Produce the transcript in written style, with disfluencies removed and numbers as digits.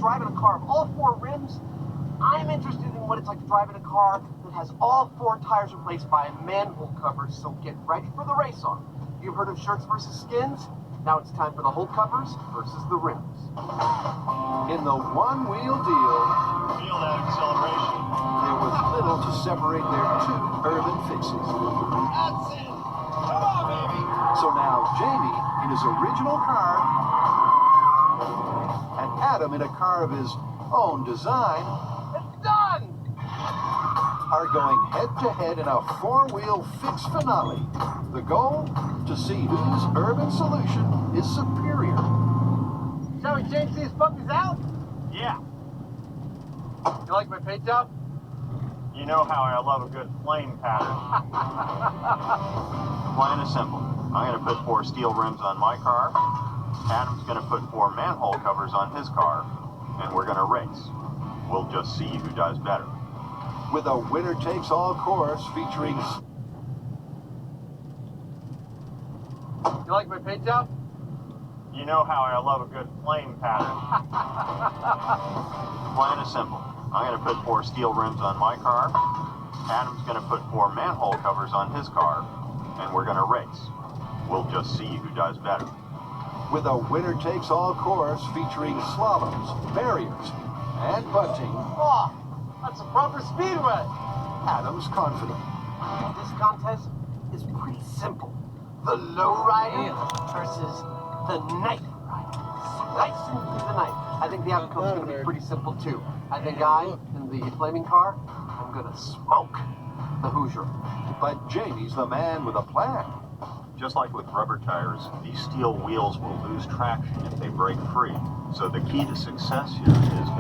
driving a car of all 4 rims. I'm interested in what it's like to drive in a car that has all 4 tires replaced by manhole covers, so get ready for the race on. You've heard of shirts versus skins? Now it's time for the whole covers versus the rims. In the one-wheel deal, Feel that acceleration. there was little to separate their 2 urban fixes. That's it. Come on, baby. So now Jamie in his original car and Adam in a car of his own design It's done! are going head-to-head in a 4-wheel fix finale. The goal? To see whose urban solution is superior. Shall we change these puppies out? Yeah. You like my paint job? You know how I love a good flame pattern. Plan is simple. I'm going to put 4 steel rims on my car. Adam's going to put 4 manhole covers on his car. And we're going to race. We'll just see who does better. With a winner-takes-all course featuring... You like my paint job? You know how I love a good flame pattern. Plan is simple. I'm going to put 4 steel rims on my car. Adam's going to put 4 manhole covers on his car. And we're going to race. We'll just see who does better. With a winner-takes-all course featuring slaloms, barriers, and bunting, Oh, that's a proper speedway. Adam's confident. This contest is pretty simple. The low rider versus the knife rider. Slicing through the knife. I think the outcome's going to be pretty simple, too. I think I, in the flaming car, I'm going to smoke the Hoosier. But Jamie's the man with a plan. Just like with rubber tires, these steel wheels will lose traction if they break free. So the key to success here is going to